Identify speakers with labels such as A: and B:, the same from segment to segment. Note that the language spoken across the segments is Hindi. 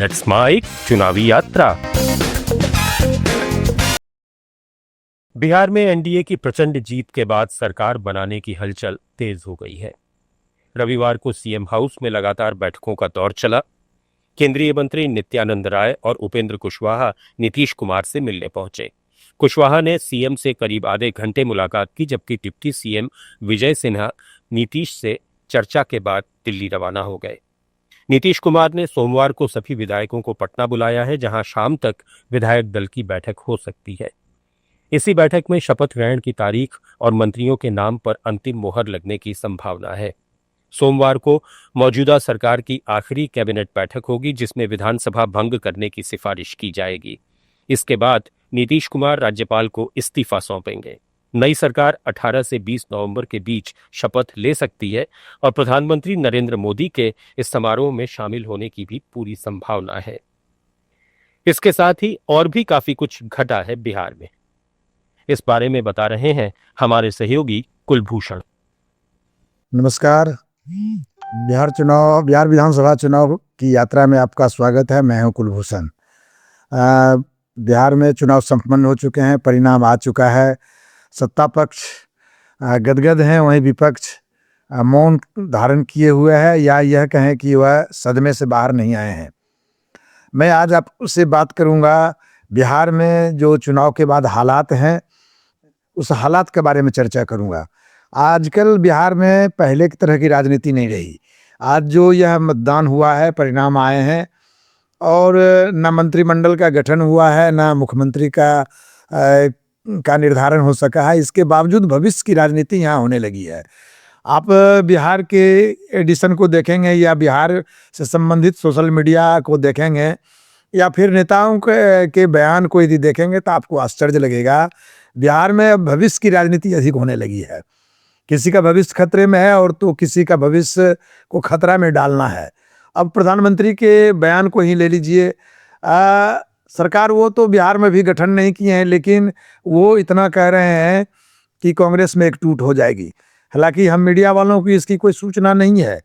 A: लेट्स माइक चुनावी यात्रा। बिहार में एनडीए की प्रचंड जीत के बाद सरकार बनाने की हलचल तेज हो गई है। रविवार को सीएम हाउस में लगातार बैठकों का दौर चला। केंद्रीय मंत्री नित्यानंद राय और उपेंद्र कुशवाहा नीतीश कुमार से मिलने पहुंचे। कुशवाहा ने सीएम से करीब आधे घंटे मुलाकात की, जबकि डिप्टी सीएम विजय सिन्हा नीतीश से चर्चा के बाद दिल्ली रवाना हो गए। नीतीश कुमार ने सोमवार को सभी विधायकों को पटना बुलाया है, जहां शाम तक विधायक दल की बैठक हो सकती है। इसी बैठक में शपथ ग्रहण की तारीख और मंत्रियों के नाम पर अंतिम मोहर लगने की संभावना है। सोमवार को मौजूदा सरकार की आखिरी कैबिनेट बैठक होगी, जिसमें विधानसभा भंग करने की सिफारिश की जाएगी। इसके बाद नीतीश कुमार राज्यपाल को इस्तीफा सौंपेंगे। नई सरकार 18 से 20 नवंबर के बीच शपथ ले सकती है और प्रधानमंत्री नरेंद्र मोदी के इस समारोह में शामिल होने की भी पूरी संभावना है। इसके साथ ही और भी काफी कुछ घटा है बिहार में। इस बारे में बता रहे हैं हमारे सहयोगी कुलभूषण।
B: नमस्कार। बिहार विधानसभा चुनाव की यात्रा में आपका स्वागत है। मैं हूं कुलभूषण। बिहार में चुनाव संपन्न हो चुके हैं, परिणाम आ चुका है। सत्ता पक्ष गदगद हैं, वहीं विपक्ष मौन धारण किए हुए है, या यह कहें कि वह सदमे से बाहर नहीं आए हैं। मैं आज आपसे बात करूंगा बिहार में जो चुनाव के बाद हालात हैं, उस हालात के बारे में चर्चा करूंगा। आजकल बिहार में पहले की तरह की राजनीति नहीं रही। आज जो यह मतदान हुआ है, परिणाम आए हैं, और न मंत्रिमंडल का गठन हुआ है, न मुख्यमंत्री का निर्धारण हो सका है। इसके बावजूद भविष्य की राजनीति यहाँ होने लगी है। आप बिहार के एडिशन को देखेंगे, या बिहार से संबंधित सोशल मीडिया को देखेंगे, या फिर नेताओं के बयान को यदि देखेंगे, तो आपको आश्चर्य लगेगा। बिहार में अब भविष्य की राजनीति अधिक होने लगी है। किसी का भविष्य खतरे में है, और तो किसी का भविष्य को खतरा में डालना है। अब प्रधानमंत्री के बयान को ही ले लीजिए। सरकार वो तो बिहार में भी गठन नहीं किए हैं, लेकिन वो इतना कह रहे हैं कि कांग्रेस में एक टूट हो जाएगी। हालांकि हम मीडिया वालों की इसकी कोई सूचना नहीं है,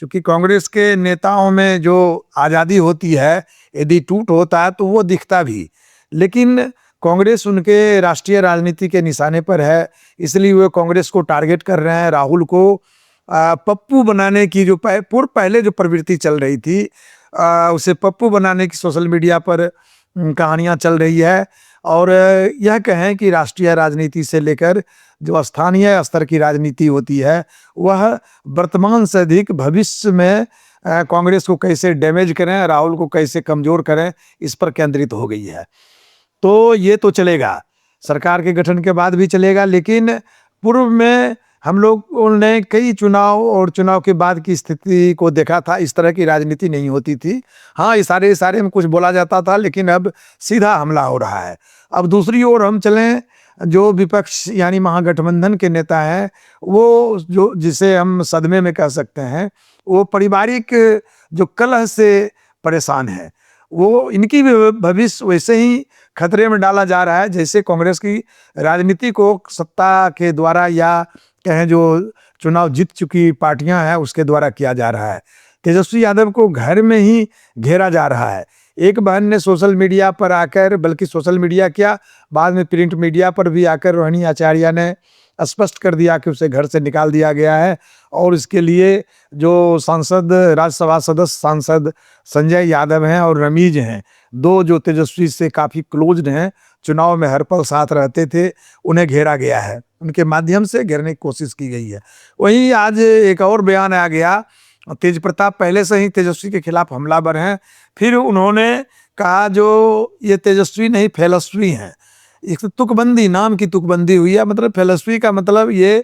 B: क्योंकि कांग्रेस के नेताओं में जो आज़ादी होती है, यदि टूट होता है तो वो दिखता भी। लेकिन कांग्रेस उनके राष्ट्रीय राजनीति के निशाने पर है, इसलिए वो कांग्रेस को टारगेट कर रहे हैं। राहुल को पप्पू बनाने की जो पहले जो प्रवृत्ति चल रही थी, उसे पप्पू बनाने की सोशल मीडिया पर कहानियां चल रही है। और यह कहें कि राष्ट्रीय राजनीति से लेकर जो स्थानीय स्तर की राजनीति होती है, वह वर्तमान से अधिक भविष्य में कांग्रेस को कैसे डैमेज करें, राहुल को कैसे कमजोर करें, इस पर केंद्रित हो गई है। तो ये तो चलेगा, सरकार के गठन के बाद भी चलेगा। लेकिन पूर्व में हम लोगों ने कई चुनाव और चुनाव के बाद की स्थिति को देखा था। इस तरह की राजनीति नहीं होती थी। हाँ, इशारे में कुछ बोला जाता था, लेकिन अब सीधा हमला हो रहा है। अब दूसरी ओर हम चलें, जो विपक्ष यानी महागठबंधन के नेता हैं, वो जो जिसे हम सदमे में कह सकते हैं, वो पारिवारिक जो कलह से परेशान है। वो इनकी भी भविष्य वैसे ही खतरे में डाला जा रहा है, जैसे कांग्रेस की राजनीति को सत्ता के द्वारा, या कहें जो चुनाव जीत चुकी पार्टियां हैं, उसके द्वारा किया जा रहा है। तेजस्वी यादव को घर में ही घेरा जा रहा है। एक बहन ने सोशल मीडिया पर आकर, बल्कि सोशल मीडिया क्या, बाद में प्रिंट मीडिया पर भी आकर रोहिणी आचार्य ने स्पष्ट कर दिया कि उसे घर से निकाल दिया गया है। और इसके लिए जो राज्यसभा सदस्य सांसद संजय यादव हैं और रमीज हैं, दो जो तेजस्वी से काफ़ी क्लोज्ड हैं, चुनाव में हर पल साथ रहते थे, उन्हें घेरा गया है। उनके माध्यम से घेरने की कोशिश की गई है। वहीं आज एक और बयान आ गया। तेज प्रताप पहले से ही तेजस्वी के खिलाफ हमलावर हैं। फिर उन्होंने कहा जो ये तेजस्वी नहीं, फेलस्वी हैं। एक तुकबंदी, नाम की तुकबंदी हुई है, मतलब फेलस्वी का मतलब ये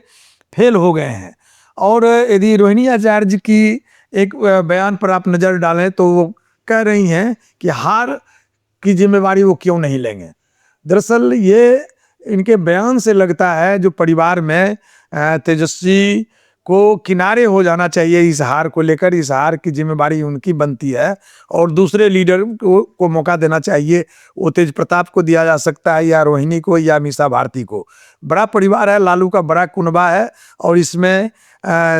B: फेल हो गए हैं। और यदि रोहिणी आचार्य जी की एक बयान पर आप नज़र डालें, तो वो कह रही हैं कि हार की जिम्मेवारी वो क्यों नहीं लेंगे। दरअसल ये इनके बयान से लगता है जो परिवार में तेजस्वी को किनारे हो जाना चाहिए इस हार को लेकर। इस हार की जिम्मेवारी उनकी बनती है, और दूसरे लीडर को मौका देना चाहिए। वो तेज प्रताप को दिया जा सकता है, या रोहिणी को, या मीसा भारती को। बड़ा परिवार है, लालू का बड़ा कुनबा है। और इसमें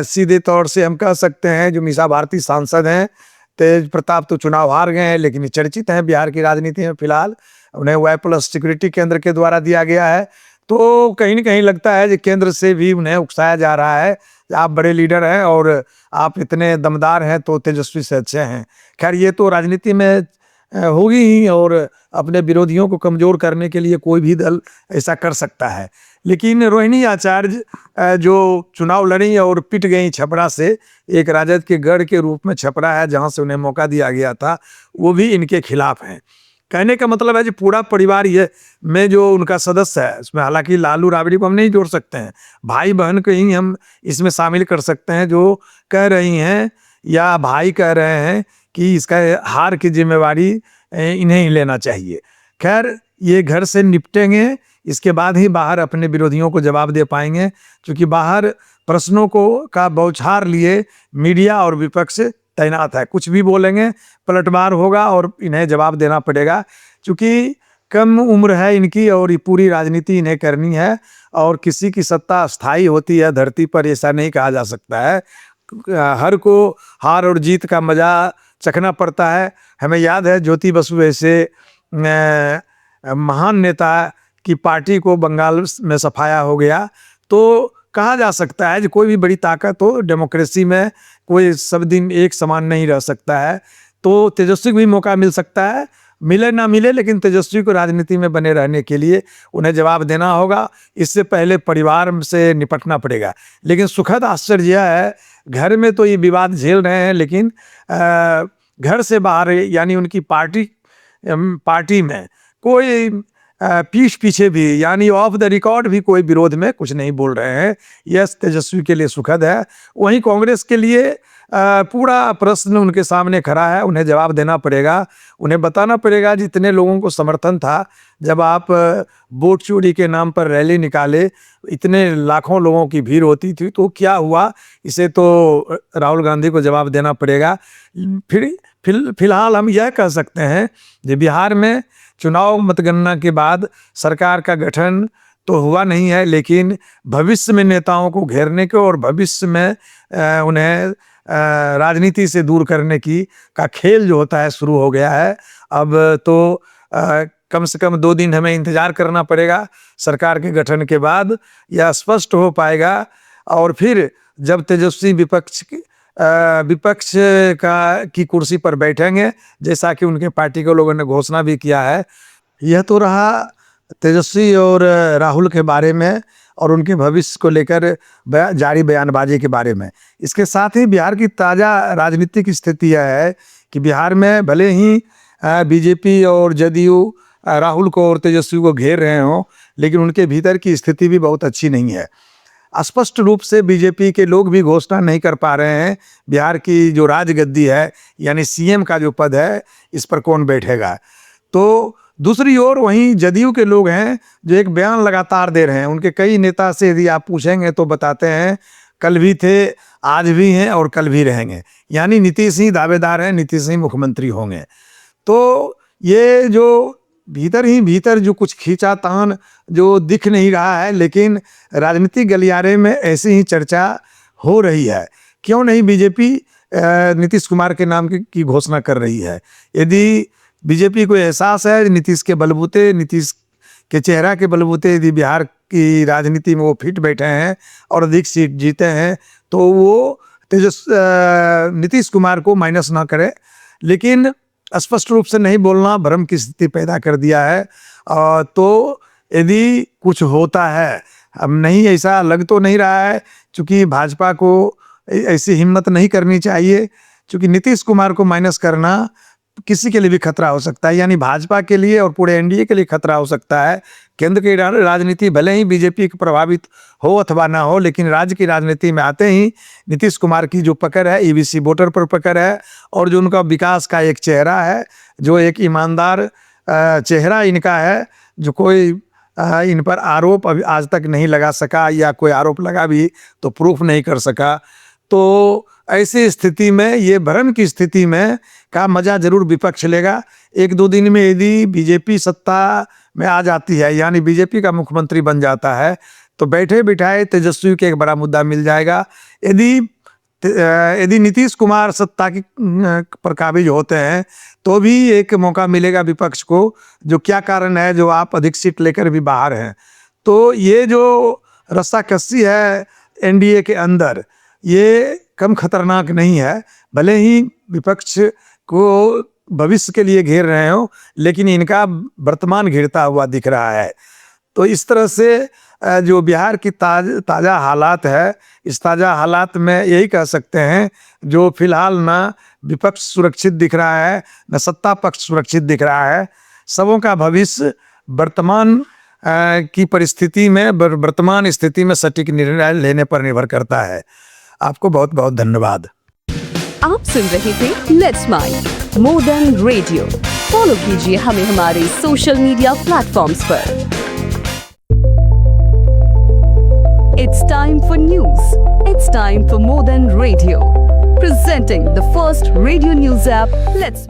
B: सीधे तौर से हम कह सकते हैं जो मीसा भारती सांसद हैं, तेज प्रताप तो चुनाव हार गए हैं, लेकिन ये चर्चित हैं बिहार की राजनीति में फिलहाल। उन्हें Y+ सिक्योरिटी केंद्र के द्वारा दिया गया है। तो कहीं न कहीं लगता है कि केंद्र से भी उन्हें उकसाया जा रहा है, आप बड़े लीडर हैं और आप इतने दमदार हैं तो तेजस्वी से अच्छे हैं। खैर ये तो राजनीति में होगी ही, और अपने विरोधियों को कमज़ोर करने के लिए कोई भी दल ऐसा कर सकता है। लेकिन रोहिणी आचार्य जो चुनाव लड़ी और पिट गई छपरा से, एक राजद के गढ़ के रूप में छपरा है जहाँ से उन्हें मौका दिया गया था, वो भी इनके खिलाफ हैं। कहने का मतलब है कि पूरा परिवार ये में जो उनका सदस्य है, उसमें हालांकि लालू राबड़ी को हम नहीं जोड़ सकते हैं, भाई बहन को ही हम इसमें शामिल कर सकते हैं, जो कह रही हैं या भाई कह रहे हैं कि इसका हार की जिम्मेवारी इन्हें ही लेना चाहिए। खैर ये घर से निपटेंगे, इसके बाद ही बाहर अपने विरोधियों को जवाब दे पाएंगे, क्योंकि बाहर प्रश्नों को का बौछार लिए मीडिया और विपक्ष तैनात है। कुछ भी बोलेंगे, पलटवार होगा और इन्हें जवाब देना पड़ेगा, क्योंकि कम उम्र है इनकी और ये पूरी राजनीति इन्हें करनी है, और किसी की सत्ता स्थायी होती है धरती पर, ऐसा नहीं कहा जा सकता है। हर को हार और जीत का मजा चखना पड़ता है। हमें याद है ज्योति बसु ऐसे महान नेता की पार्टी को बंगाल में सफाया हो गया, तो कहा जा सकता है कि कोई भी बड़ी ताकत हो, डेमोक्रेसी में कोई सब दिन एक समान नहीं रह सकता है। तो तेजस्वी को भी मौका मिल सकता है, मिले ना मिले, लेकिन तेजस्वी को राजनीति में बने रहने के लिए उन्हें जवाब देना होगा। इससे पहले परिवार से निपटना पड़ेगा। लेकिन सुखद आश्चर्य यह है, घर में तो ये विवाद झेल रहे हैं, लेकिन घर से बाहर यानी उनकी पार्टी में कोई पीठ पीछे भी यानी ऑफ द रिकॉर्ड भी कोई विरोध में कुछ नहीं बोल रहे हैं। यह तेजस्वी के लिए सुखद है। वहीं कांग्रेस के लिए पूरा प्रश्न उनके सामने खड़ा है, उन्हें जवाब देना पड़ेगा। उन्हें बताना पड़ेगा जितने लोगों को समर्थन था जब आप वोट चोरी के नाम पर रैली निकाले, इतने लाखों लोगों की भीड़ होती थी, तो क्या हुआ, इसे तो राहुल गांधी को जवाब देना पड़ेगा। फिलहाल हम यह कह सकते हैं कि बिहार में चुनाव मतगणना के बाद सरकार का गठन तो हुआ नहीं है, लेकिन भविष्य में नेताओं को घेरने के और भविष्य में उन्हें राजनीति से दूर करने की का खेल जो होता है शुरू हो गया है। अब तो कम से कम 2 दिन हमें इंतजार करना पड़ेगा, सरकार के गठन के बाद यह स्पष्ट हो पाएगा। और फिर जब तेजस्वी विपक्ष की कुर्सी पर बैठेंगे, जैसा कि उनके पार्टी के लोगों ने घोषणा भी किया है। यह तो रहा तेजस्वी और राहुल के बारे में और उनके भविष्य को लेकर जारी बयानबाजी के बारे में। इसके साथ ही बिहार की ताज़ा राजनीतिक स्थिति यह है कि बिहार में भले ही बीजेपी और जदयू राहुल को और तेजस्वी को घेर रहे हों, लेकिन उनके भीतर की स्थिति भी बहुत अच्छी नहीं है। स्पष्ट रूप से बीजेपी के लोग भी घोषणा नहीं कर पा रहे हैं बिहार की जो राजगद्दी है, यानी सीएम का जो पद है, इस पर कौन बैठेगा। तो दूसरी ओर वहीं जदयू के लोग हैं जो एक बयान लगातार दे रहे हैं। उनके कई नेता से यदि आप पूछेंगे तो बताते हैं कल भी थे, आज भी हैं और कल भी रहेंगे, यानी नीतीश ही दावेदार हैं, नीतीश ही मुख्यमंत्री होंगे। तो ये जो भीतर ही भीतर जो कुछ खींचातान जो दिख नहीं रहा है, लेकिन राजनीतिक गलियारे में ऐसी ही चर्चा हो रही है। क्यों नहीं बीजेपी नीतीश कुमार के नाम की घोषणा कर रही है। यदि बीजेपी को एहसास है नीतीश के बलबूते, नीतीश के चेहरा के बलबूते यदि बिहार की राजनीति में वो फिट बैठे हैं और अधिक सीट जीते हैं, तो वो नीतीश कुमार को माइनस ना करे। लेकिन स्पष्ट रूप से नहीं बोलना भ्रम की स्थिति पैदा कर दिया है। तो यदि कुछ होता है, अब नहीं ऐसा लग तो नहीं रहा है, क्योंकि भाजपा को ऐसी हिम्मत नहीं करनी चाहिए, क्योंकि नीतीश कुमार को माइनस करना किसी के लिए भी खतरा हो सकता है, यानी भाजपा के लिए और पूरे एनडीए के लिए खतरा हो सकता है। केंद्र की राजनीति भले ही बीजेपी की प्रभावित हो अथवा ना हो, लेकिन राज्य की राजनीति में आते ही नीतीश कुमार की जो पकड़ है, ईबीसी वोटर पर पकड़ है, और जो उनका विकास का एक चेहरा है, जो एक ईमानदार चेहरा इनका है, जो कोई इन पर आरोप अभी आज तक नहीं लगा सका, या कोई आरोप लगा भी तो प्रूफ नहीं कर सका। तो ऐसी स्थिति में, ये भ्रम की स्थिति में का मजा जरूर विपक्ष लेगा। 1-2 दिन में यदि बीजेपी सत्ता में आ जाती है, यानी बीजेपी का मुख्यमंत्री बन जाता है, तो बैठे बिठाए तेजस्वी के एक बड़ा मुद्दा मिल जाएगा। यदि यदि नीतीश कुमार सत्ता की पर काबिज होते हैं तो भी एक मौका मिलेगा विपक्ष को, जो क्या कारण है जो आप अधिक सीट लेकर भी बाहर हैं। तो ये जो रस्साकसी है एनडीए के अंदर, ये कम खतरनाक नहीं है। भले ही विपक्ष को भविष्य के लिए घेर रहे हो, लेकिन इनका वर्तमान घिरता हुआ दिख रहा है। तो इस तरह से जो बिहार की ताज़ा हालात है, इस ताज़ा हालात में यही कह सकते हैं जो फिलहाल ना विपक्ष सुरक्षित दिख रहा है न सत्ता पक्ष सुरक्षित दिख रहा है। सबों का भविष्य वर्तमान की परिस्थिति में, वर्तमान स्थिति में सटीक निर्णय लेने पर निर्भर करता है। आपको बहुत बहुत धन्यवाद।
C: आप सुन रहे थे let's mind more than radio. Follow कीजिए हमें हमारे सोशल मीडिया प्लेटफॉर्म्स पर। It's time for news. It's time for more than radio. Presenting the first radio news app, Let's